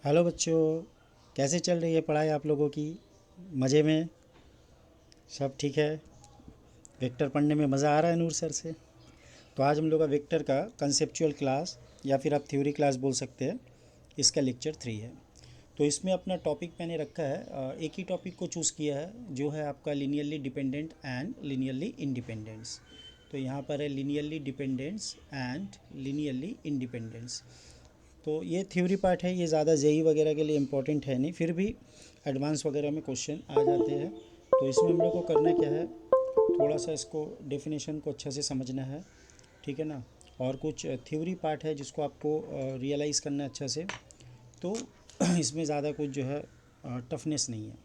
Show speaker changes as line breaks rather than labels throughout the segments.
Hello बच्चों, कैसे चल रही है पढ़ाई आप लोगों की? मज़े में? सब ठीक है? वेक्टर पढ़ने में मज़ा आ रहा है नूर सर से? तो आज हम लोग का वेक्टर का कंसेप्चुअल क्लास या फिर आप थ्योरी क्लास बोल सकते हैं, इसका लेक्चर 3 है। तो इसमें अपना टॉपिक मैंने रखा है, एक ही टॉपिक को चूज़ किया है जो है आपका linearly dependent and linearly independence. तो यहाँ पर है linearly dependence and linearly independence. तो ये थ्योरी पार्ट है, ये ज़्यादा जेई वगैरह के लिए इम्पोर्टेंट है नहीं, फिर भी एडवांस वगैरह में क्वेश्चन आ जाते हैं। तो इसमें हम लोग को करना क्या है, थोड़ा सा इसको डेफिनेशन को अच्छा से समझना है, ठीक है ना। और कुछ थ्योरी पार्ट है जिसको आपको रियलाइज़ करना है अच्छा से। तो इसमें ज़्यादा कुछ जो है टफनेस नहीं है।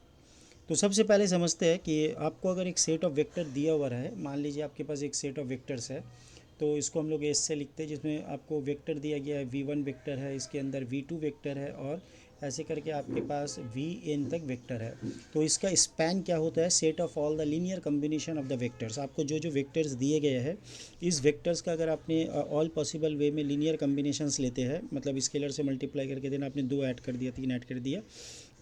तो सबसे पहले समझते हैं कि आपको अगर एक सेट ऑफ वेक्टर दिया हुआ है, मान लीजिए आपके पास एक सेट ऑफ वेक्टर्स है, तो इसको हम लोग एस से लिखते हैं, जिसमें आपको वेक्टर दिया गया है v1 वेक्टर है, इसके अंदर v2 वेक्टर है, और ऐसे करके आपके पास vn तक वेक्टर है। तो इसका स्पैन क्या होता है, set of all the linear combination of the vectors. आपको जो जो वेक्टर्स दिए गए हैं, इस वेक्टर्स का अगर आपने ऑल पॉसिबल वे में लीनियर कम्बिनेशंस लेते हैं, मतलब स्केलर से मल्टीप्लाई करके देना, आपने 2 ऐड कर दिया, 3 ऐड कर दिया,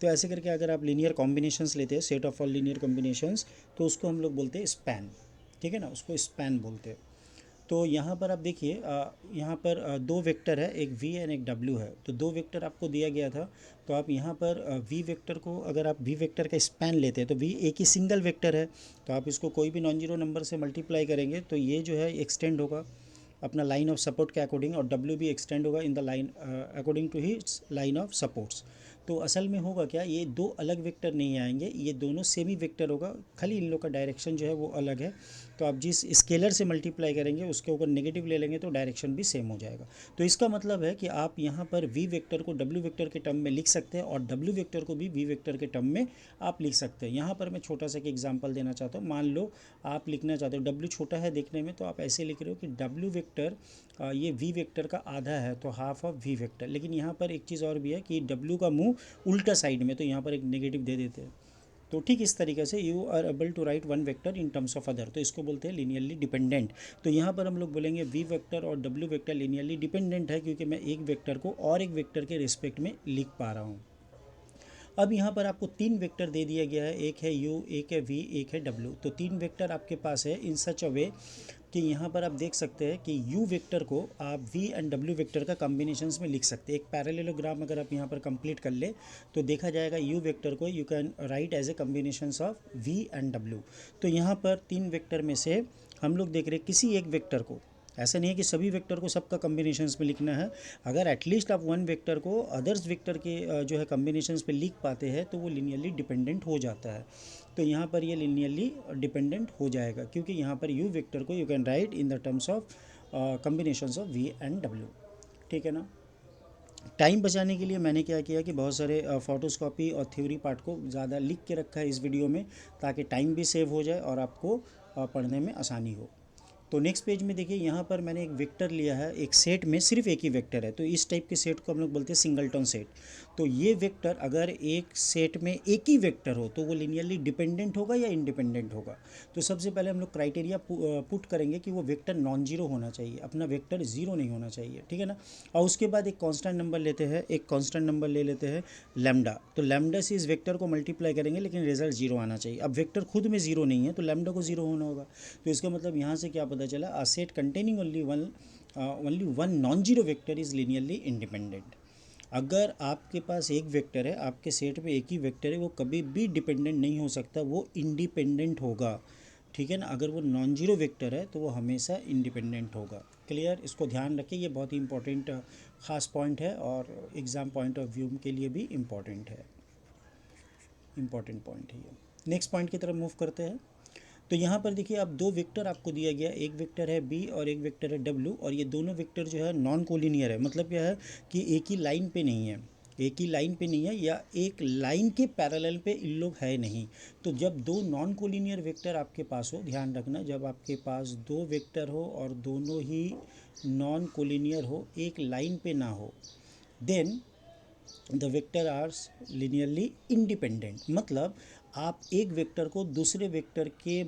तो ऐसे करके अगर आप लीनियर कॉम्बिनेशंस लेते हैं, set of all linear combinations, तो उसको हम लोग बोलते हैं स्पैन, ठीक है ना, उसको स्पैन बोलते हैं। तो यहाँ पर आप देखिए, यहाँ पर दो वेक्टर है, एक v एंड एक w है। तो दो वेक्टर आपको दिया गया था, तो आप यहाँ पर v वेक्टर को, अगर आप v वेक्टर का स्पैन लेते हैं, तो v एक ही सिंगल वेक्टर है, तो आप इसको कोई भी नॉन जीरो नंबर से मल्टीप्लाई करेंगे तो ये जो है एक्सटेंड होगा अपना लाइन ऑफ सपोर्ट के अकॉर्डिंग, और W भी एक्सटेंड होगा in the line according to its line of supports. तो असल में होगा क्या, ये दो अलग वेक्टर नहीं आएंगे, ये दोनों सेमी वेक्टर होगा, खाली इन लोग का डायरेक्शन जो है वो अलग है। तो आप जिस स्केलर से मल्टीप्लाई करेंगे उसके ऊपर नेगेटिव ले लेंगे तो डायरेक्शन भी सेम हो जाएगा। तो इसका मतलब है कि आप यहाँ पर v वेक्टर को w वेक्टर के टर्म में लिख सकते हैं, और w वेक्टर को भी v वेक्टर के टर्म में आप लिख सकते हैं। यहाँ पर मैं छोटा सा एक एग्जांपल देना चाहता हूँ। मान लो आप लिखना चाहते हो, w छोटा है देखने में, तो आप ऐसे लिख रहे हो कि w वेक्टर ये v वेक्टर का आधा है, तो हाफ ऑफ v वेक्टर। लेकिन यहाँ पर एक चीज़ और भी है कि w का मुंह उल्टा साइड में, तो यहाँ पर एक नेगेटिव दे देते हैं। तो ठीक इस तरीके से you are able to write one vector in terms of other, तो इसको बोलते हैं लीनियरली डिपेंडेंट। तो यहाँ पर हम लोग बोलेंगे v वेक्टर और w वेक्टर लीनियरली डिपेंडेंट है, क्योंकि मैं एक वेक्टर को और एक वेक्टर के रिस्पेक्ट में लिख पा रहा हूँ। अब यहाँ पर आपको तीन वेक्टर दे दिया गया है, एक है u, एक है v, एक है w। तो तीन वेक्टर आपके पास है इन सच अ वे कि यहाँ पर आप देख सकते हैं कि u वेक्टर को आप v एंड w वेक्टर का कॉम्बिनेशंस में लिख सकते हैं। एक पैरेललोग्राम अगर आप यहाँ पर कंप्लीट कर ले तो देखा जाएगा u वेक्टर को you can write as a combinations of v and w। तो यहाँ पर तीन वेक्टर में से हम लोग देख रहे हैं किसी एक वेक्टर को, ऐसा नहीं है कि सभी वेक्टर को सबका कॉम्बिनेशंस में लिखना है। अगर एटलीस्ट आप वन वेक्टर को अदर्स वेक्टर के जो है कॉम्बिनेशंस पे लिख पाते हैं तो वो लीनियरली डिपेंडेंट हो जाता है। तो यहाँ पर ये लीनियरली डिपेंडेंट हो जाएगा, क्योंकि यहाँ पर यू वेक्टर को you can write in the terms of combinations of V and W, ठीक है ना। टाइम बचाने के लिए मैंने क्या किया कि बहुत सारे फोटोस्कॉपी और थ्योरी पार्ट को ज़्यादा लिख के रखा है इस वीडियो में, ताकि टाइम भी सेव हो जाए और आपको पढ़ने में आसानी हो। तो नेक्स्ट पेज में देखिए, यहाँ पर मैंने एक वेक्टर लिया है, एक सेट में सिर्फ एक ही वेक्टर है, तो इस टाइप के सेट को हम लोग बोलते हैं सिंगलटन सेट। तो ये वेक्टर अगर एक सेट में एक ही वेक्टर हो तो वो लीनियरली डिपेंडेंट होगा या इंडिपेंडेंट होगा। तो सबसे पहले हम लोग क्राइटेरिया पुट करेंगे कि वो वेक्टर नॉन जीरो होना चाहिए, अपना वेक्टर जीरो नहीं होना चाहिए, ठीक है ना। और उसके बाद एक कांस्टेंट नंबर लेते हैं, एक कांस्टेंट नंबर ले लेते हैं लैम्डा। तो लैम्डा से इस वेक्टर को मल्टीप्लाई करेंगे, लेकिन रिजल्ट जीरो आना चाहिए। अब वेक्टर खुद में जीरो नहीं है तो लैम्डा को जीरो होना होगा। तो इसका मतलब यहाँ से क्या पता चला, a set containing only one non zero vector is linearly independent. अगर आपके पास एक वेक्टर है, आपके सेट में एक ही वेक्टर है, वो कभी भी डिपेंडेंट नहीं हो सकता, वो इंडिपेंडेंट होगा, ठीक है ना। अगर वो नॉन जीरो वेक्टर है तो वो हमेशा इंडिपेंडेंट होगा। क्लियर, इसको ध्यान रखिए, ये बहुत ही इंपॉर्टेंट खास पॉइंट है और एग्ज़ाम पॉइंट ऑफ व्यू के लिए भी इम्पॉर्टेंट है, इम्पॉर्टेंट पॉइंट है ये। नेक्स्ट पॉइंट की तरफ मूव करते हैं। तो यहाँ पर देखिए, अब दो वेक्टर आपको दिया गया, एक वेक्टर है b और एक वेक्टर है w, और ये दोनों वेक्टर जो है नॉन कोलिनियर है। मतलब क्या है कि एक ही लाइन पे नहीं है, एक ही लाइन पे नहीं है, या एक लाइन के पैरेलल पे इन लोग है नहीं। तो जब दो नॉन कोलिनियर वेक्टर आपके पास हो, ध्यान रखना, जब आपके पास दो वेक्टर हो और दोनों ही नॉन कोलिनियर हो, एक लाइन पे ना हो, then the vector are linearly independent. मतलब आप एक वेक्टर को दूसरे वेक्टर के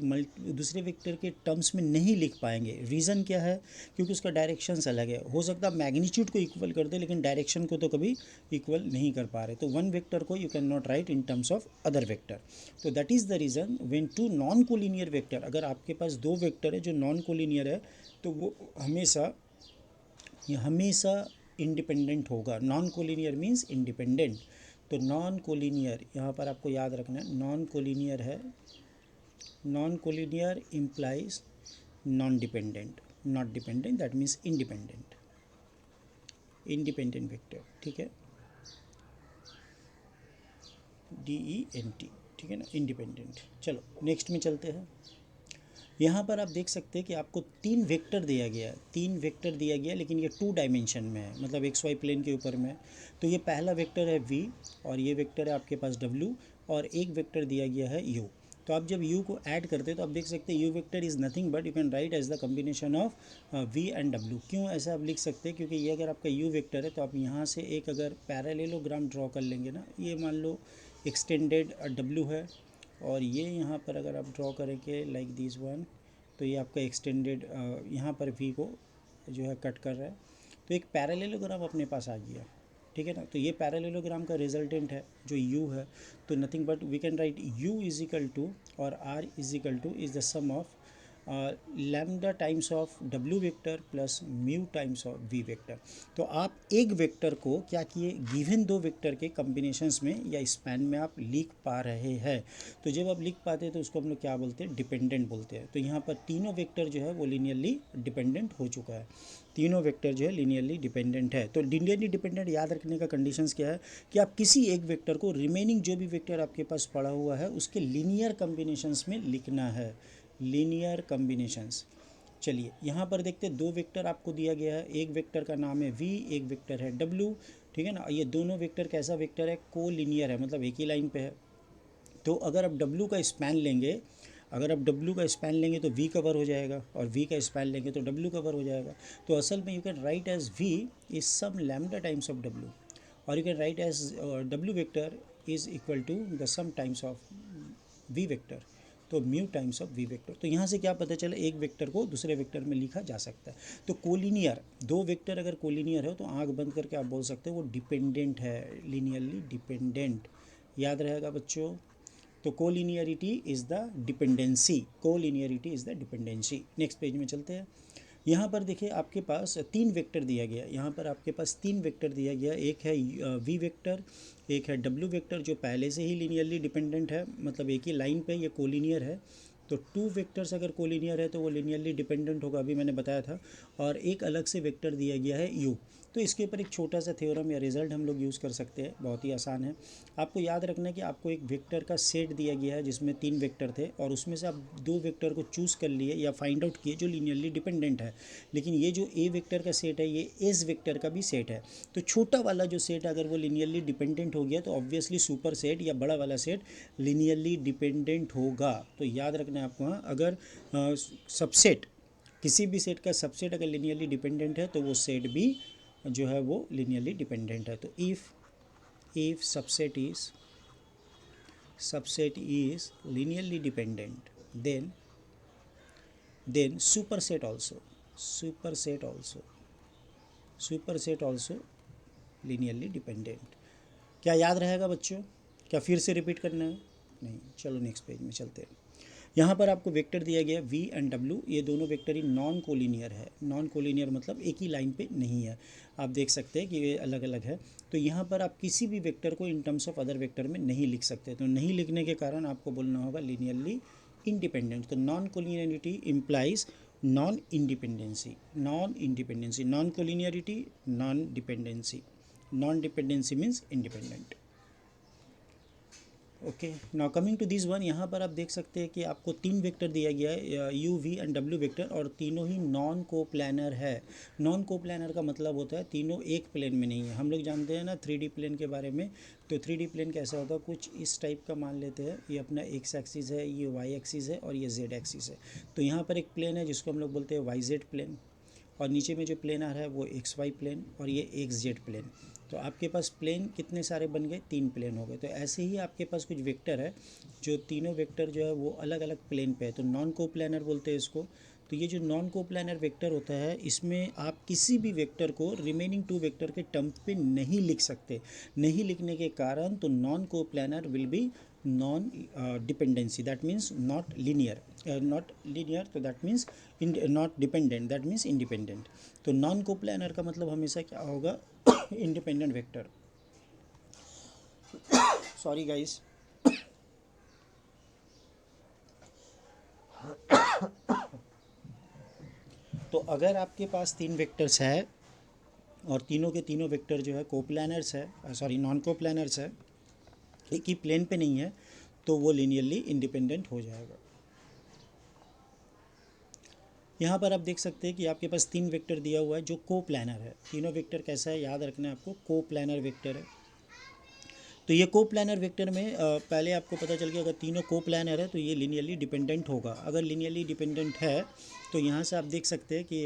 टर्म्स में नहीं लिख पाएंगे। रीज़न क्या है? क्योंकि उसका डायरेक्शंस अलग है। हो सकता है मैग्नीट्यूड को इक्वल कर दे लेकिन डायरेक्शन को तो कभी इक्वल नहीं कर पा रहे। तो वन वेक्टर को you can not write in terms of other vector. तो that is the reason when two non collinear vector, अगर आपके पास दो वेक्टर है जो नॉन कोलिनियर है तो वो हमेशा इंडिपेंडेंट होगा। Non collinear means independent. तो नॉन कोलिनियर यहाँ पर आपको याद रखना है, नॉन कोलिनियर है, non collinear implies non dependent, not dependent, that means independent, independent vector, ठीक है, DENT, ठीक है ना, इंडिपेंडेंट। चलो नेक्स्ट में चलते हैं। यहाँ पर आप देख सकते हैं कि आपको तीन वेक्टर दिया गया है, तीन वेक्टर दिया गया है, लेकिन ये 2 डायमेंशन में है, मतलब XY प्लेन के ऊपर में है। तो ये पहला वेक्टर है V और ये वेक्टर है आपके पास W और एक वेक्टर दिया गया है U। तो आप जब U को ऐड करते हैं तो आप देख सकते हैं U vector is nothing but you can write as the combination of V and W। क्यों ऐसा आप लिख सकते हैं? क्योंकि ये अगर आपका U वेक्टर है तो आप यहाँ से एक अगर पैरेललोग्राम ड्रॉ कर लेंगे ना, ये मान लो एक्सटेंडेड W है और ये यहाँ पर अगर आप ड्रॉ करेंगे लाइक दिस वन, तो ये आपका एक्सटेंडेड यहाँ पर V को जो है कट कर रहा है। तो एक पैरेललोग्राम अपने पास आ गया, ठीक है ना। तो ये पैरेललोग्राम का रिजल्टेंट है जो U है। तो nothing but we can write U is equal to और R is equal to is the sum of lambda times of W vector plus mu times of V vector. तो आप एक vector को क्या किए, गिवन दो वेक्टर के combinations में या स्पैन में आप लिख पा रहे हैं। तो जब आप लिख पाते हैं तो उसको हम लोग क्या बोलते हैं, डिपेंडेंट बोलते हैं। तो यहाँ पर तीनों वेक्टर जो है वो लीनियरली डिपेंडेंट हो चुका है, तीनों वेक्टर जो है लीनियरली डिपेंडेंट है। तो लीनियरली डिपेंडेंट याद रखने का कंडीशंस क्या है कि आप किसी एक वेक्टर को रिमेनिंग जो भी वेक्टर आपके पास पड़ा हुआ है उसके लीनियर कम्बिनेशंस में लिखना है, लीनियर कम्बिनेशंस। चलिए यहाँ पर देखते हैं, दो वेक्टर आपको दिया गया है, एक वेक्टर का नाम है V, एक वेक्टर है W, ठीक है ना। ये दोनों वेक्टर कैसा वेक्टर है, को लीनियर है, मतलब एक ही लाइन पे है। तो अगर आप W का स्पैन लेंगे, अगर आप W का स्पैन लेंगे तो V कवर हो जाएगा और V का स्पैन लेंगे तो W कवर हो जाएगा। तो असल में you can write as V is some lambda times of W और you can write as W vector is equal to the some times of V vector, तो mu times of V vector. तो यहाँ से क्या पता चला, एक vector को दूसरे वेक्टर में लिखा जा सकता है। तो कोलिनियर, दो वेक्टर अगर कोलिनियर है तो आंख बंद करके आप बोल सकते हो वो डिपेंडेंट है, लीनियरली डिपेंडेंट। याद रहेगा बच्चों। तो collinearity is the dependency, collinearity is the dependency. Next page में चलते हैं। यहाँ पर देखिए आपके पास तीन वेक्टर दिया गया, यहाँ पर आपके पास तीन वेक्टर दिया गया, एक है V वेक्टर, एक है W वेक्टर जो पहले से ही लीनियरली डिपेंडेंट है, मतलब एक ही लाइन पे ये कोलिनियर है। तो टू वेक्टर्स अगर कोलिनियर है तो वो लीनियरली डिपेंडेंट होगा, अभी मैंने बताया था। और एक अलग से वेक्टर दिया गया है U। तो इसके ऊपर एक छोटा सा थ्योरम या रिजल्ट हम लोग यूज़ कर सकते हैं, बहुत ही आसान है। आपको याद रखना है कि आपको एक वेक्टर का सेट दिया गया है जिसमें तीन वेक्टर थे और उसमें से आप दो वेक्टर को चूज़ कर लिए या फाइंड आउट किए जो लीनियरली डिपेंडेंट है। लेकिन ये जो A वेक्टर का सेट है ये S वेक्टर का भी सेट है। तो छोटा वाला जो सेट अगर वो लीनियरली डिपेंडेंट हो गया तो ऑब्वियसली सुपर सेट या बड़ा वाला सेट लीनियरली डिपेंडेंट होगा। तो याद रखना है आपको, हाँ, अगर सबसेट, किसी भी सेट का सबसेट अगर लीनियरली डिपेंडेंट है तो वो सेट भी जो है वो लीनियरली डिपेंडेंट है। तो if subset is linearly dependent, then superset also linearly dependent। क्या याद रहेगा बच्चों? क्या फिर से रिपीट करना है? नहीं, चलो नेक्स्ट पेज में चलते हैं। यहाँ पर आपको वेक्टर दिया गया V एंड W, ये दोनों वेक्टर ही नॉन कोलिनियर है। नॉन कोलिनियर मतलब एक ही लाइन पे नहीं है, आप देख सकते हैं कि ये अलग अलग है। तो यहाँ पर आप किसी भी वेक्टर को इन टर्म्स ऑफ अदर वेक्टर में नहीं लिख सकते। तो नहीं लिखने के कारण आपको बोलना होगा लीनियरली इंडिपेंडेंट। तो non collinearity implies non independency, non collinearity non dependency, non dependency means independent. Okay, now coming to this one, यहाँ पर आप देख सकते हैं कि आपको तीन वेक्टर दिया गया है U, V and W vector और तीनों ही नॉन कोप्लानर है। नॉन कोप्लानर का मतलब होता है तीनों एक प्लेन में नहीं है। हम लोग जानते हैं ना 3D प्लेन के बारे में। तो 3D प्लेन कैसा होता है, कुछ इस टाइप का मान लेते हैं, ये अपना एक्स एक्सिस है, ये वाई एक्सिस है और ये जेड एक्सिस है। तो यहाँ पर एक प्लेन है जिसको हम लोग बोलते हैं YZ प्लेन और नीचे में जो प्लेन आ रहा है वो XY प्लेन और ये XZ प्लेन। तो आपके पास प्लेन कितने सारे बन गए, 3 प्लेन हो गए। तो ऐसे ही आपके पास कुछ वेक्टर है जो तीनों वेक्टर जो है वो अलग अलग प्लेन पे है, तो नॉन कोप्लानर बोलते हैं इसको। तो ये जो नॉन कोप्लानर वेक्टर होता है इसमें आप किसी भी वेक्टर को रिमेनिंग 2 वेक्टर के टर्म पे नहीं लिख सकते। नहीं लिखने के कारण तो non coplanar will be non dependency, that means not linear, not linear, तो that means not dependent, that means independent. तो नॉन कोप्लानर का मतलब हमेशा क्या होगा, इंडिपेंडेंट वेक्टर। Sorry guys. तो अगर आपके पास 3 वेक्टर्स है और तीनों के तीनों वेक्टर जो है कोप्लानर्स है, सॉरी नॉन कोप्लानर्स है, एक ही प्लेन पे नहीं है, तो वो लीनियरली इंडिपेंडेंट हो जाएगा। यहाँ पर आप देख सकते हैं कि आपके पास 3 वेक्टर दिया हुआ है जो कोप्लानर है। तीनों वेक्टर कैसा है, याद रखना है आपको, कोप्लानर वेक्टर है। तो ये कोप्लानर वेक्टर में पहले आपको पता चल गया अगर तीनों कोप्लानर है तो ये लीनियरली डिपेंडेंट होगा। अगर लीनियरली डिपेंडेंट है तो यहाँ से आप देख सकते हैं कि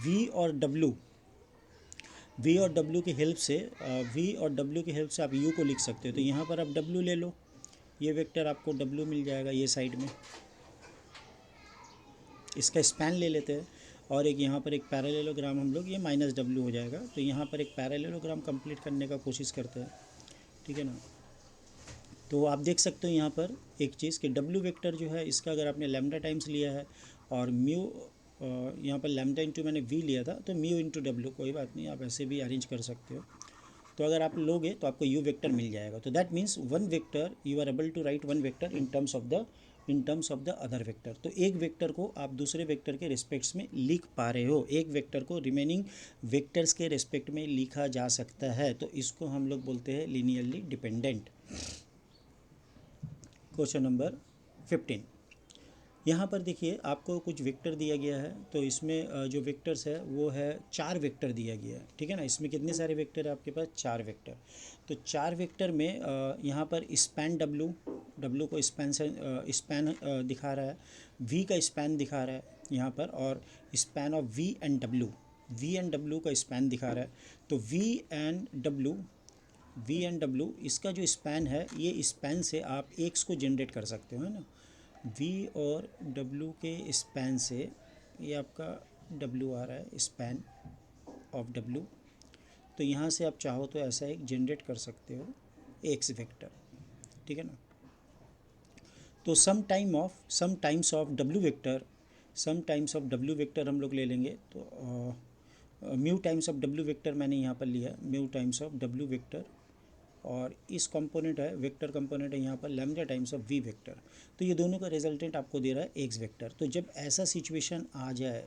वी और डब्ल्यू की हेल्प से आप यू को लिख सकते हो। तो यहाँ पर आप डब्ल्यू ले लो, ये वेक्टर आपको डब्ल्यू मिल जाएगा ये साइड में। इसका स्पैन ले लेते हैं और एक यहाँ पर एक पैरेललोग्राम हम लोग, ये माइनस डब्ल्यू हो जाएगा। तो यहाँ पर एक पैरेललोग्राम कंप्लीट करने का कोशिश करते हैं, ठीक है ना। तो आप देख सकते हो यहाँ पर एक चीज़ कि डब्ल्यू वेक्टर जो है इसका अगर आपने लैम्डा टाइम्स लिया है और म्यू यहाँ पर लैम्डा इंटू मैंने वी लिया था, तो म्यू इंटू डब्ल्यू, कोई बात नहीं, आप ऐसे भी अरेंज कर सकते हो। तो अगर आप लोगे तो आपको यू वेक्टर मिल जाएगा। तो that means one vector, you are able to write one vector in terms of the other vector. तो एक वेक्टर को आप दूसरे वेक्टर के रिस्पेक्ट्स में लिख पा रहे हो, एक वेक्टर को रिमेनिंग वेक्टर्स के रिस्पेक्ट में लिखा जा सकता है। तो इसको हम लोग बोलते हैं लीनियरली डिपेंडेंट। क्वेश्चन नंबर 15, यहाँ पर देखिए आपको कुछ वेक्टर दिया गया है। तो इसमें जो वेक्टर्स है वो है 4 वेक्टर दिया गया है, ठीक है ना। इसमें कितने सारे वेक्टर है आपके पास, 4 वेक्टर। तो 4 वेक्टर में यहाँ पर स्पैन डब्लू को स्पैन दिखा रहा है, वी का स्पैन दिखा रहा है यहाँ पर, और span of V and W का स्पैन दिखा रहा है। तो वी एंड डब्लू इसका जो स्पैन है, ये स्पैन से आप एक्स को जनरेट कर सकते हो, है ना। V और W के स्पैन से ये आपका W आ रहा है, स्पैन ऑफ W। तो यहाँ से आप चाहो तो ऐसा एक जनरेट कर सकते हो एक्स वेक्टर, ठीक है ना। तो some times of W vector हम लोग ले लेंगे। तो mu times of W vector मैंने यहाँ पर लिया, mu times of W vector, और इस कंपोनेंट है, वेक्टर कंपोनेंट है यहाँ पर lambda times of V vector. तो ये दोनों का रिजल्टेंट आपको दे रहा है एक्स वेक्टर। तो जब ऐसा सिचुएशन आ जाए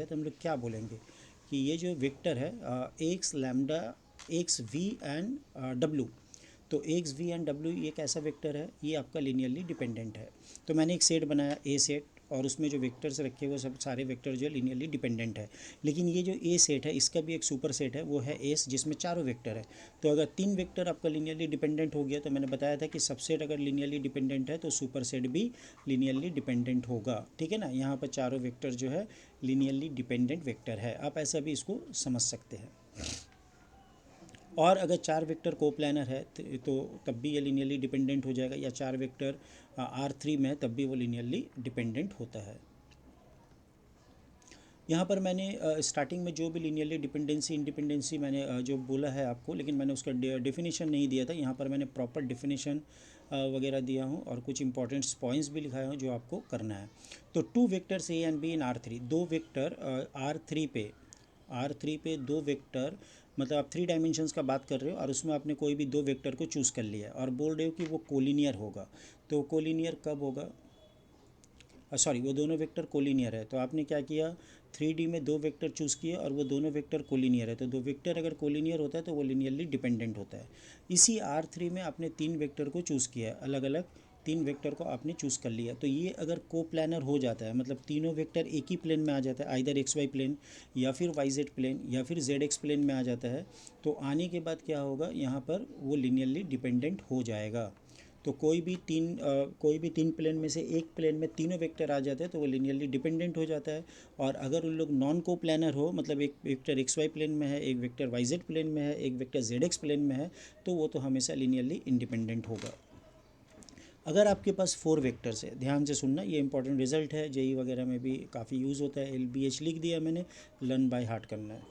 तो हम लोग क्या बोलेंगे कि ये जो वेक्टर है एक्स वी एंड डब्ल्यू, तो एक्स वी एंड डब्ल्यू ये एक ऐसा वेक्टर है, ये आपका लीनियरली डिपेंडेंट है। तो मैंने एक सेट बनाया ए सेट, और उसमें जो वेक्टर्स रखे हुए सब सारे वेक्टर जो लीनियरली डिपेंडेंट है। लेकिन ये जो ए सेट है इसका भी एक सुपर सेट है, वो है एस, जिसमें चारों वेक्टर है। तो अगर 3 वेक्टर आपका लीनियरली डिपेंडेंट हो गया, तो मैंने बताया था कि सबसेट अगर लीनियरली डिपेंडेंट है तो सुपर सेट भी लीनियरली डिपेंडेंट होगा, ठीक है ना। यहाँ पर चारों वेक्टर जो है लीनियरली डिपेंडेंट वेक्टर है, आप ऐसा भी इसको समझ सकते हैं। और अगर 4 वेक्टर कोप्लानर है तो तब भी ये लीनियरली डिपेंडेंट हो जाएगा, या 4 वेक्टर R3 में है तब भी वो लीनियरली डिपेंडेंट होता है। यहाँ पर मैंने स्टार्टिंग में जो भी लीनियरली इंडिपेंडेंसी मैंने जो बोला है आपको, लेकिन मैंने उसका डेफिनेशन नहीं दिया था। यहाँ पर मैंने प्रॉपर डेफिनेशन वगैरह दिया हूँ और कुछ इंपॉर्टेंट्स पॉइंट्स भी लिखाए हूँ जो आपको करना है। तो 2 vectors A and be in R3, 2 vector R3 पे 2 वेक्टर, मतलब आप 3 डायमेंशंस का बात कर रहे हो और उसमें आपने कोई भी 2 वेक्टर को चूज़ कर लिया और बोल रहे हो कि वो कोलिनियर होगा। तो कोलिनियर कब होगा, सॉरी वो दोनों वेक्टर कोलिनियर है। तो आपने क्या किया, 3D में 2 वेक्टर चूज़ किए और वो दोनों वेक्टर कोलिनियर है। तो 2 वेक्टर अगर कोलिनियर होता है तो वो लीनियरली डिपेंडेंट होता है। इसी R3 में आपने 3 वेक्टर को चूज़ किया है, अलग अलग 3 वेक्टर को आपने चूज़ कर लिया। तो ये अगर कोप्लानर हो जाता है, मतलब तीनों वेक्टर एक ही प्लेन में आ जाता है, आइदर XY प्लेन या फिर YZ प्लेन या फिर ZX प्लेन में आ जाता है, तो आने के बाद क्या होगा, यहाँ पर वो लीनियरली डिपेंडेंट हो जाएगा। तो कोई भी तीन प्लेन में से एक प्लेन में तीनों वेक्टर आ जाते हैं तो वो लीनियरली डिपेंडेंट हो जाता है। और अगर उन लोग नॉन को प्लानर हो, मतलब एक वेक्टर एक्स वाई प्लेन में है, एक वेक्टर वाई जेड प्लेन में है, एक वेक्टर जेड एक्स प्लेन में है, तो वो तो हमेशा लीनियरली इंडिपेंडेंट होगा। अगर आपके पास 4 वेक्टर्स है, ध्यान से सुनना, ये इंपॉर्टेंट रिजल्ट है, जेई वगैरह में भी काफ़ी यूज़ होता है, LBH लिख दिया मैंने, लर्न बाय हार्ट करना है।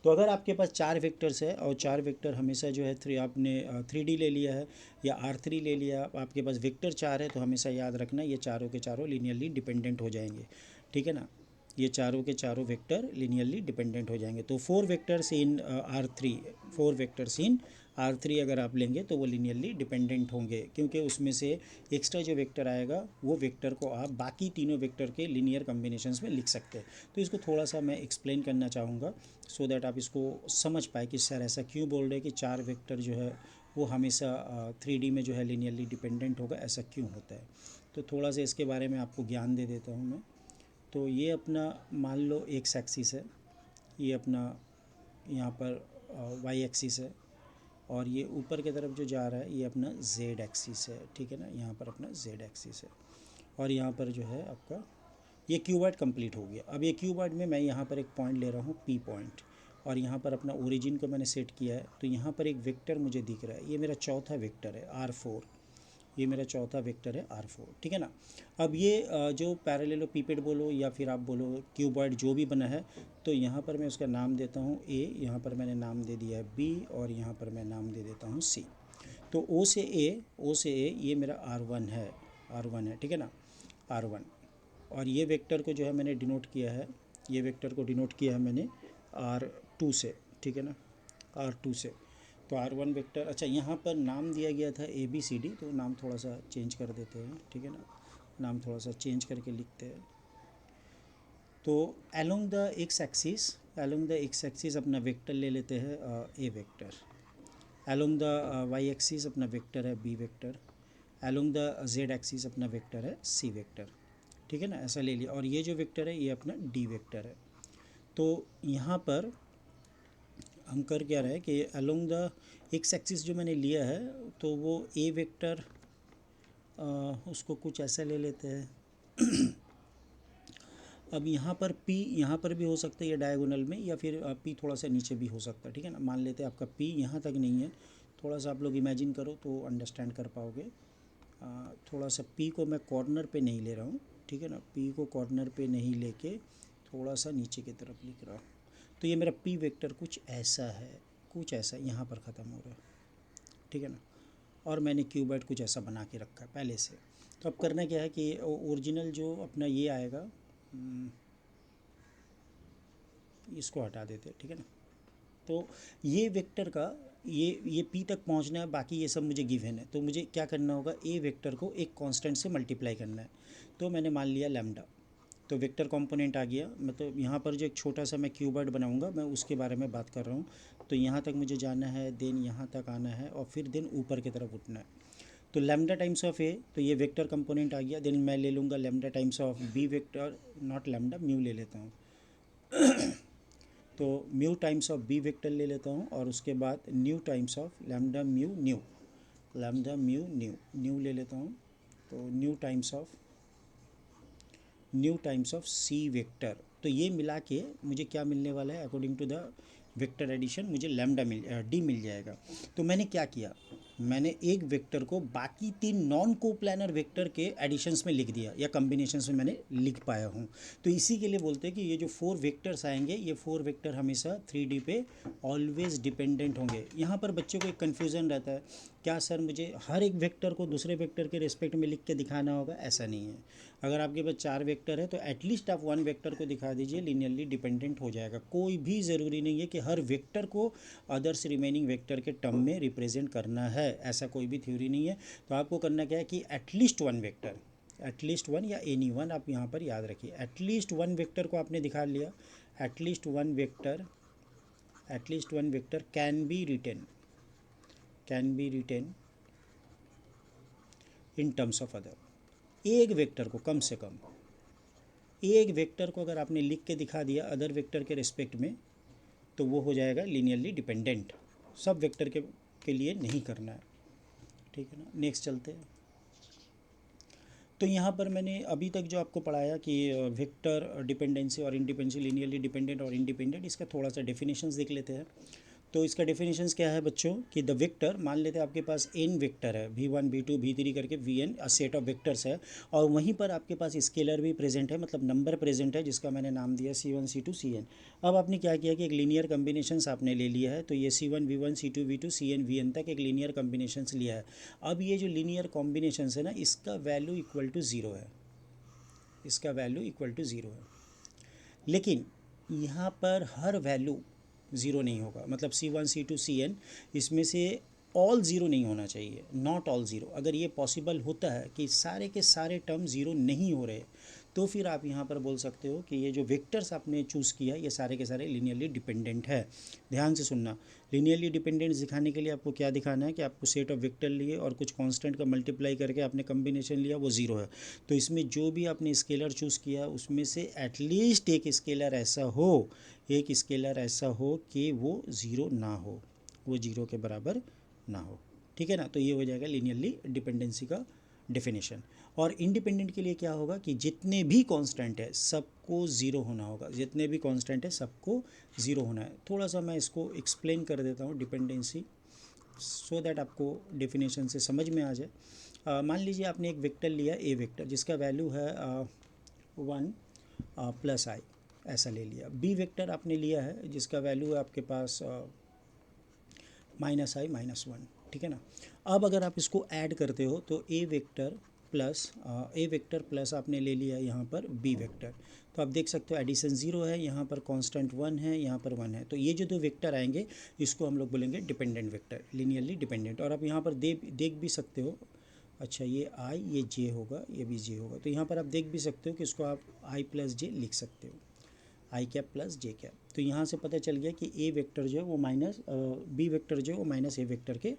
तो अगर आपके पास 4 वेक्टर्स है और 4 वेक्टर हमेशा जो है आपने 3D ले लिया है या R3 ले लिया, आपके पास वेक्टर 4 है, तो हमेशा याद रखना ये चारों के चारों लीनियरली डिपेंडेंट हो जाएंगे, ठीक है ना। ये चारों के चारों वेक्टर लीनियरली डिपेंडेंट हो जाएंगे। तो 4 vectors in R3, 4 vectors in R3 अगर आप लेंगे तो वो लीनियरली डिपेंडेंट होंगे, क्योंकि उसमें से एक्स्ट्रा जो वेक्टर आएगा वो वेक्टर को आप बाकी तीनों वेक्टर के लीनियर कॉम्बिनेशंस में लिख सकते हैं। तो इसको थोड़ा सा मैं एक्सप्लेन करना चाहूँगा सो दैट आप इसको समझ पाए कि सर ऐसा क्यों बोल रहे हैं कि 4 वेक्टर जो है वो हमेशा 3D में जो है लीनियरली डिपेंडेंट होगा, ऐसा क्यों होता है। तो थोड़ा सा इसके बारे में आपको ज्ञान दे देता हूँ मैं। तो ये अपना मान लो एक्स एक्सिस है, ये अपना यहाँ पर वाई एक्सिस है, और ये ऊपर की तरफ जो जा रहा है ये अपना जेड एक्सिस है, ठीक है ना, यहाँ पर अपना जेड एक्सिस है। और यहाँ पर जो है आपका ये क्यूबॉइड कंप्लीट हो गया। अब ये क्यूबॉइड में मैं यहाँ पर एक पॉइंट ले रहा हूँ पी पॉइंट, और यहाँ पर अपना ओरिजिन को मैंने सेट किया है। तो यहाँ पर एक वेक्टर मुझे दिख रहा है, ये मेरा चौथा वेक्टर है R4, ये मेरा चौथा वेक्टर है R4, ठीक है ना। अब ये जो पैरेललोपीपेड बोलो या फिर आप बोलो क्यूबॉइड जो भी बना है, तो यहाँ पर मैं उसका नाम देता हूँ A, यहाँ पर मैंने नाम दे दिया है B, और यहाँ पर मैं नाम दे देता हूँ C। तो O से A ये मेरा R1 है, ठीक है ना, R1। और ये वेक्टर को जो है मैंने डिनोट किया है, ये वेक्टर को डिनोट किया है मैंने R2 से, ठीक है ना, R2 से। तो R1 वेक्टर, अच्छा यहाँ पर नाम दिया गया था ABCD, तो नाम थोड़ा सा चेंज कर देते हैं, ठीक है ना, नाम थोड़ा सा चेंज करके लिखते हैं। तो अलोंग द एक्स एक्सिस अपना वेक्टर ले लेते हैं A vector, along the Y axis अपना वेक्टर है B vector, along the Z axis अपना वेक्टर है C वेक्टर, ठीक है ना, ऐसा ले लिया। और ये जो वेक्टर है ये अपना D वेक्टर है। तो यहाँ पर हम कर क्या रहे हैं कि अलोंग द एक्स एक्सिस जो मैंने लिया है तो वो A वेक्टर, उसको कुछ ऐसा ले लेते हैं। अब यहाँ पर P यहाँ पर भी हो सकता है ये डायगोनल में, या फिर P थोड़ा सा नीचे भी हो सकता है, ठीक है ना। मान लेते हैं आपका P यहाँ तक नहीं है, थोड़ा सा आप लोग इमेजिन करो तो अंडरस्टैंड कर पाओगे। थोड़ा सा P को मैं कॉर्नर पे नहीं ले रहा हूँ, ठीक है ना, P को कॉर्नर पे नहीं लेके थोड़ा सा नीचे की तरफ लिख रहा हूँ। तो ये मेरा P वेक्टर कुछ ऐसा है, कुछ ऐसा यहाँ पर ख़त्म हो रहा है, ठीक है ना। और मैंने क्यूबॉइड कुछ ऐसा बना के रखा है पहले से। तो अब करना क्या है कि ओरिजिनल जो अपना ये आएगा, इसको हटा देते हैं, ठीक है ना। तो ये वेक्टर का ये P तक पहुंचना है, बाकी ये सब मुझे गिवन है। तो मुझे क्या करना होगा, A वेक्टर को एक कांस्टेंट से मल्टीप्लाई करना है। तो मैंने मान लिया लैम्डा, तो वेक्टर कंपोनेंट आ गया। मतलब यहाँ पर जो एक छोटा सा मैं क्यूबॉइड बनाऊंगा, मैं उसके बारे में बात कर रहा हूँ। तो यहाँ तक मुझे जाना है, देन यहाँ तक आना है, और फिर देन ऊपर की तरफ उठना है। तो लैम्डा टाइम्स ऑफ A, तो ये वेक्टर कंपोनेंट आ गया। देन मैं ले लूँगा lambda times of B vector, not lambda, mu ले लेता हूँ। तो mu times of B vector ले लेता हूँ, और उसके बाद nu times of lambda mu nu, lambda mu nu, nu ले लेता हूँ। तो nu times of C vector. तो ये मिला के मुझे क्या मिलने वाला है, according to the vector addition मुझे लैम्डा D मिल जाएगा। तो मैंने क्या किया, मैंने एक वेक्टर को बाकी 3 नॉन कोप्लानर वेक्टर के एडिशंस में लिख दिया, या कॉम्बिनेशंस में मैंने लिख पाया हूँ। तो इसी के लिए बोलते हैं कि ये जो 4 वेक्टर्स आएंगे, ये 4 वेक्टर हमेशा 3D पे ऑलवेज डिपेंडेंट होंगे। यहाँ पर बच्चों को एक कन्फ्यूज़न रहता है, क्या सर मुझे हर एक वेक्टर को दूसरे वेक्टर के रिस्पेक्ट में लिख के दिखाना होगा? ऐसा नहीं है। अगर आपके पास 4 वेक्टर है तो एटलीस्ट आप 1 वेक्टर को दिखा दीजिए, लीनियरली डिपेंडेंट हो जाएगा। कोई भी ज़रूरी नहीं है कि हर वेक्टर को अदर्स रिमेनिंग वेक्टर के टर्म में रिप्रेजेंट करना है, ऐसा कोई भी थ्योरी नहीं है। तो आपको करना क्या है कि एटलीस्ट 1 वेक्टर, एटलीस्ट 1 या एनी 1 आप यहाँ पर याद रखिए। एटलीस्ट 1 वेक्टर को आपने दिखा लिया, at least one vector can be written in terms of other. एक वेक्टर को, कम से कम एक वेक्टर को अगर आपने लिख के दिखा दिया अदर वेक्टर के रिस्पेक्ट में, तो वो हो जाएगा लीनियरली डिपेंडेंट। सब वेक्टर के लिए नहीं करना है, ठीक है ना। नेक्स्ट चलते हैं। तो यहाँ पर मैंने अभी तक जो आपको पढ़ाया कि वेक्टर डिपेंडेंसी और इंडिपेंडेंसी, लीनियरली डिपेंडेंट और इंडिपेंडेंट, इसका थोड़ा सा डेफिनेशंस देख लेते हैं। तो इसका डेफिनेशंस क्या है बच्चों कि द वेक्टर, मान लेते हैं आपके पास n वेक्टर है, v1 v2 v3 करके vn सेट ऑफ वेक्टर्स है, और वहीं पर आपके पास स्केलर भी प्रेजेंट है, मतलब नंबर प्रेजेंट है, जिसका मैंने नाम दिया c1 c2 cn। अब आपने क्या किया कि एक लीनियर कम्बिनेशंस आपने ले लिया है, तो ये c1 v1 c2 v2 cn vn तक एक लीनियर कम्बिनेशंस लिया है। अब ये जो लीनियर कॉम्बिनेशंस है ना, इसका वैल्यू इक्वल टू ज़ीरो है, इसका वैल्यू इक्वल टू ज़ीरो है। लेकिन यहाँ पर हर वैल्यू ज़ीरो नहीं होगा, मतलब c1 c2 cn इसमें से ऑल ज़ीरो नहीं होना चाहिए, नॉट ऑल ज़ीरो। अगर ये पॉसिबल होता है कि सारे के सारे टर्म ज़ीरो नहीं हो रहे, तो फिर आप यहाँ पर बोल सकते हो कि ये जो वेक्टर्स आपने चूज़ किया ये सारे के सारे लीनियरली डिपेंडेंट है। ध्यान से सुनना, लीनियरली डिपेंडेंस दिखाने के लिए आपको क्या दिखाना है कि आपको सेट ऑफ वेक्टर लिए और कुछ कांस्टेंट का मल्टीप्लाई करके आपने कम्बिनेशन लिया, वो ज़ीरो है। तो इसमें जो भी आपने स्केलर चूज़ किया उसमें से एटलीस्ट एक स्केलर ऐसा हो, एक स्केलर ऐसा हो कि वो ज़ीरो ना हो, वो ज़ीरो के बराबर ना हो, ठीक है ना। तो ये हो जाएगा लीनियरली डिपेंडेंसी का डेफिनेशन। और इंडिपेंडेंट के लिए क्या होगा कि जितने भी कांस्टेंट है सबको ज़ीरो होना होगा, जितने भी कांस्टेंट है सबको ज़ीरो होना है। थोड़ा सा मैं इसको एक्सप्लेन कर देता हूँ डिपेंडेंसी, सो दैट आपको डेफिनेशन से समझ में आ जाए। मान लीजिए आपने एक वेक्टर लिया ए वेक्टर, जिसका वैल्यू है 1 प्लस आई, ऐसा ले लिया। बी वेक्टर आपने लिया है जिसका वैल्यू है आपके पास माइनस आई माइनस वन, ठीक है ना। अब अगर आप इसको ऐड करते हो तो ए वेक्टर प्लस आपने ले लिया यहाँ पर बी वेक्टर, तो आप देख सकते हो एडिशन ज़ीरो है, यहाँ पर कांस्टेंट वन है, यहाँ पर वन है। तो ये जो दो वेक्टर आएंगे इसको हम लोग बोलेंगे डिपेंडेंट वेक्टर, लीनियरली डिपेंडेंट। और आप यहाँ पर देख भी सकते हो, अच्छा ये आई, ये जे होगा, ये भी जे होगा। तो यहाँ पर आप देख भी सकते हो कि इसको आप आई प्लस जे लिख सकते हो, आई कैप प्लस जे कैप। तो यहाँ से पता चल गया कि ए वेक्टर जो है वो माइनस बी वेक्टर जो है वो माइनस ए वेक्टर के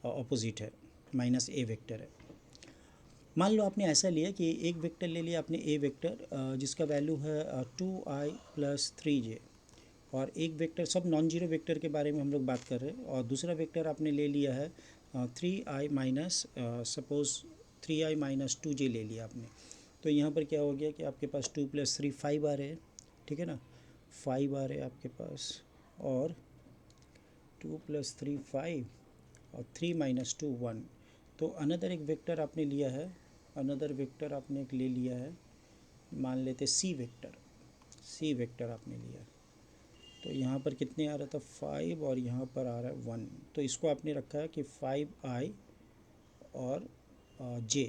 ऑपोजिट है, माइनस ए वेक्टर है। मान लो आपने ऐसा लिया कि एक वेक्टर ले लिया आपने ए वेक्टर जिसका वैल्यू है 2i प्लस 3j, और एक वेक्टर, सब नॉन जीरो वेक्टर के बारे में हम लोग बात कर रहे हैं, और दूसरा वेक्टर आपने ले लिया है 3i minus suppose 3i minus 2j ले लिया आपने। तो यहाँ पर क्या हो गया कि आपके पास 2 प्लस 3 5 आ रहे हैं, ठीक है ना, 5 आ रहे हैं आपके पास, और 2 प्लस 3 5 और 3 माइनस 2 1। तो अनदर एक वेक्टर आपने लिया है, अनदर वेक्टर आपने एक ले लिया है, मान लेते सी वेक्टर आपने लिया है। तो यहाँ पर कितने आ रहा था 5, और यहाँ पर आ रहा है 1। तो इसको आपने रखा है कि 5i और j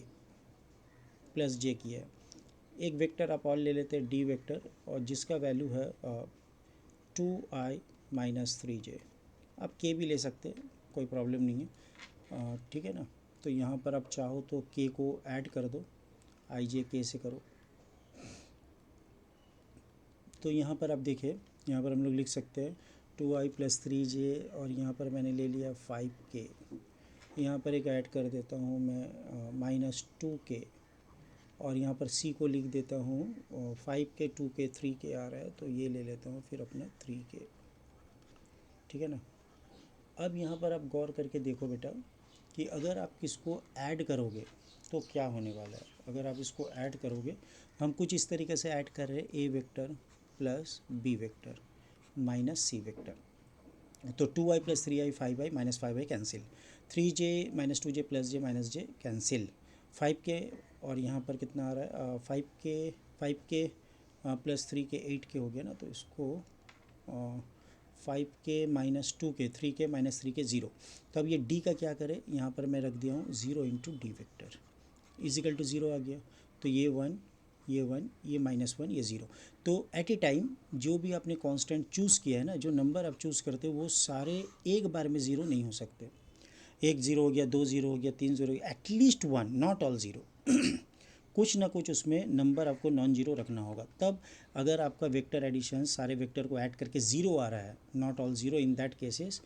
प्लस जे किया है। एक वेक्टर आप और ले लेते हैं डी वेक्टर, और जिसका वैल्यू है 2i माइनस 3j। आप के भी ले सकते हैं, कोई प्रॉब्लम नहीं है, ठीक है ना। तो यहाँ पर आप चाहो तो के को ऐड कर दो, आई जे के से करो। तो यहाँ पर आप देखिए, यहाँ पर हम लोग लिख सकते हैं 2i प्लस 3j, और यहाँ पर मैंने ले लिया 5k। यहाँ पर एक ऐड कर देता हूँ मैं माइनस 2k, और यहाँ पर c को लिख देता हूँ 5k 2k 3k आ रहा है, तो ये ले लेता हूँ फिर अपना 3k, ठीक है ना। अब यहाँ पर आप गौर करके देखो बेटा कि अगर आप किसको ऐड करोगे तो क्या होने वाला है। अगर आप इसको ऐड करोगे, हम कुछ इस तरीके से ऐड कर रहे हैं, A vector plus B vector minus C vector. तो 2i plus 3i 5i minus 5i cancel, 3j minus 2j plus J minus J cancel, 5k, और यहाँ पर कितना आ रहा है 5k प्लस 3k 8k हो गया ना। तो इसको 5k minus 2k 3k minus 3k 0। तो अब ये d का क्या करें, यहाँ पर मैं रख दिया हूँ 0 into D vector is equal to 0 आ गया। तो ये 1, ये 1, ये माइनस 1, ये 0। तो एट ए टाइम जो भी आपने कांस्टेंट चूज़ किया है ना, जो नंबर आप चूज़ करते हो वो सारे एक बार में ज़ीरो नहीं हो सकते। एक ज़ीरो हो गया, दो ज़ीरो हो गया, तीन ज़ीरो हो गया, at least one, not all zero. कुछ ना कुछ उसमें नंबर आपको नॉन जीरो रखना होगा। तब अगर आपका वेक्टर एडिशन सारे वेक्टर को ऐड करके ज़ीरो आ रहा है, not all zero, in that cases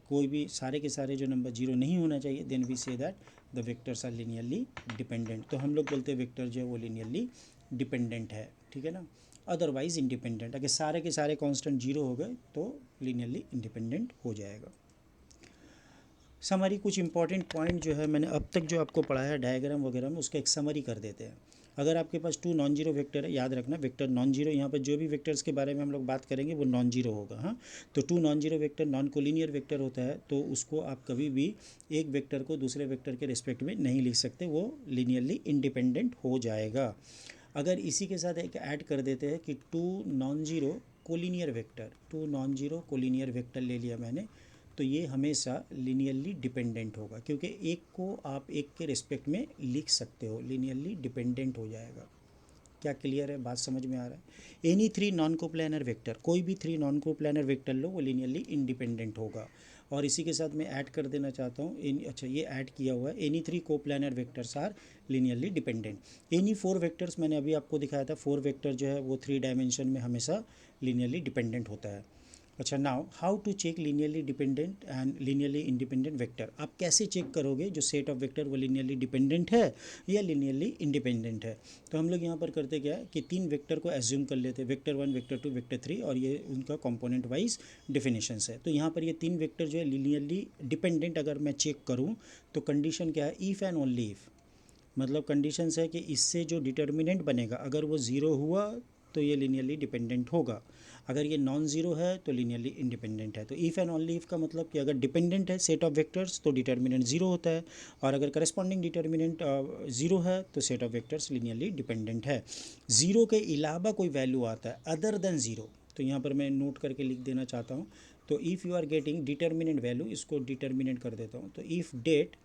कोई भी सारे के सारे जो नंबर जीरो नहीं होना चाहिए, then we say that the vectors are linearly dependent. तो हम लोग बोलते हैं वेक्टर जो है वो लीनियरली डिपेंडेंट है, ठीक है ना। अदरवाइज इंडिपेंडेंट, अगर सारे के सारे कांस्टेंट जीरो हो गए तो लीनियरली इंडिपेंडेंट हो जाएगा। समरी कुछ इंपॉर्टेंट पॉइंट जो है मैंने अब तक जो आपको पढ़ाया डायग्राम वगैरह में, उसका एक समरी कर देते हैं। अगर आपके पास 2 नॉन जीरो वेक्टर है, याद रखना वेक्टर नॉन जीरो, यहाँ पर जो भी वेक्टर्स के बारे में हम लोग बात करेंगे वो नॉन जीरो होगा। हाँ, तो 2 non zero vector non collinear vector होता है, तो उसको आप कभी भी एक वेक्टर को दूसरे वेक्टर के रिस्पेक्ट में नहीं लिख सकते, वो लीनियरली इंडिपेंडेंट हो जाएगा। अगर इसी के साथ एक ऐड कर देते हैं कि 2 non zero collinear vector, 2 non zero collinear vector ले लिया मैंने, तो ये हमेशा लीनियरली डिपेंडेंट होगा, क्योंकि एक को आप एक के रिस्पेक्ट में लिख सकते हो, लीनियरली डिपेंडेंट हो जाएगा। क्या क्लियर है, बात समझ में आ रहा है? एनी 3 नॉन कोप्लानर वेक्टर, कोई भी 3 नॉन कोप्लानर वेक्टर लो, वो लीनियरली इंडिपेंडेंट होगा। और इसी के साथ मैं ऐड कर देना चाहता हूँ, अच्छा ये ऐड किया हुआ है, any 3 coplanar vectors are linearly dependent. Any 4 vectors, मैंने अभी आपको दिखाया था 4 वेक्टर जो है वो 3 डायमेंशन में हमेशा लीनियरली डिपेंडेंट होता है। अच्छा, now how to check linearly dependent and linearly independent vector. आप कैसे चेक करोगे जो सेट ऑफ वेक्टर वो लीनियरली डिपेंडेंट है या लीनियरली इंडिपेंडेंट है? तो हम लोग यहाँ पर करते क्या है कि 3 वेक्टर को एज्यूम कर लेते हैं, वेक्टर 1, वेक्टर 2, वेक्टर 3, और ये उनका कंपोनेंट वाइज डिफिनेशंस है। तो यहाँ पर ये 3 वेक्टर जो है लीनियरली डिपेंडेंट अगर मैं चेक करूँ तो कंडीशन क्या है, इफ़ एंड ओनली इफ़, मतलब कंडीशंस है कि इससे जो डिटर्मिनेंट बनेगा अगर वो ज़ीरो हुआ तो ये लीनियरली डिपेंडेंट होगा, अगर ये नॉन ज़ीरो है तो लीनियरली इंडिपेंडेंट है। तो इफ़ एंड ओनली इफ़ का मतलब कि अगर डिपेंडेंट है सेट ऑफ वेक्टर्स तो डिटर्मिनेंट ज़ीरो होता है, और अगर करस्पॉन्डिंग डिटर्मिनेंट ज़ीरो है तो set of vectors linearly dependent है। ज़ीरो के अलावा कोई वैल्यू आता है अदर देन ज़ीरो, तो यहाँ पर मैं नोट करके लिख देना चाहता हूँ। तो if you are getting determinant value, इसको डिटर्मिनेंट कर देता हूँ, तो if det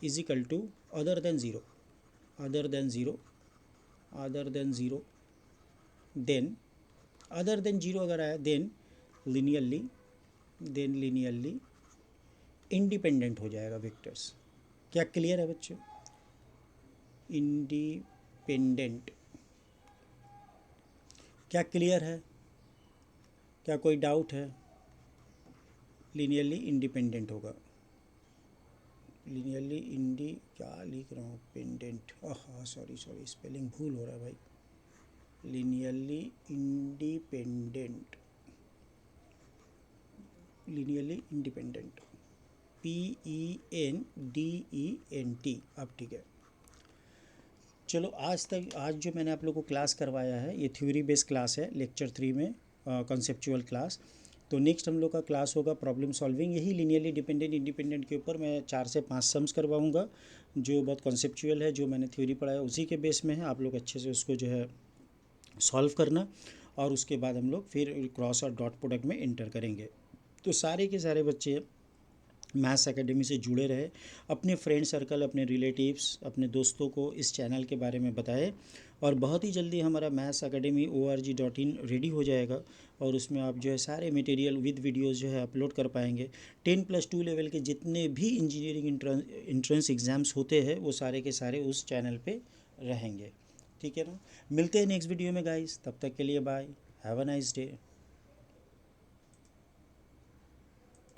is equal to other than zero, other than zero, other than zero, then other than zero अगर आया then linearly, then linearly independent हो जाएगा वेक्टर्स। क्या क्लियर है बच्चों? इंडिपेंडेंट, क्या क्लियर है? क्या कोई डाउट है? लीनियरली इंडिपेंडेंट होगा, लीनियरली इंडी, क्या लिख रहा हूँ, पेंडेंट, हाँ सॉरी सॉरी स्पेलिंग भूल हो रहा है भाई। Linearly independent, linearly independent, PENDENT। अब ठीक है, चलो आज जो मैंने आप लोगों को क्लास करवाया है ये थ्योरी बेस्ड क्लास है, लेक्चर 3 में कंसेप्चुअल क्लास। तो नेक्स्ट हम लोग का क्लास होगा प्रॉब्लम सॉल्विंग, यही लीनियरली डिपेंडेंट इंडिपेंडेंट के ऊपर मैं 4 से 5 सम्स करवाऊँगा, जो बहुत कंसेप्चुअल है, जो मैंने थ्योरी पढ़ाया उसी के बेस में है। आप लोग अच्छे से उसको जो है सॉल्व करना, और उसके बाद हम लोग फिर क्रॉस और डॉट प्रोडक्ट में इंटर करेंगे। तो सारे के सारे बच्चे मैथ्स एकेडमी से जुड़े रहे, अपने फ्रेंड सर्कल, अपने रिलेटिव्स, अपने दोस्तों को इस चैनल के बारे में बताएं, और बहुत ही जल्दी हमारा मैथ्स एकेडमी org.in रेडी हो जाएगा, और उसमें आप जो है सारे मटेरियल विद वीडियोस जो है अपलोड कर पाएंगे। 10+2 लेवल के जितने भी इंजीनियरिंग इंट्रेंस एग्ज़ाम्स होते हैं वो सारे के सारे उस चैनल पे रहेंगे। ठीक है ना, मिलते हैं नेक्स्ट वीडियो में गाइस, तब तक के लिए bye, have a nice day.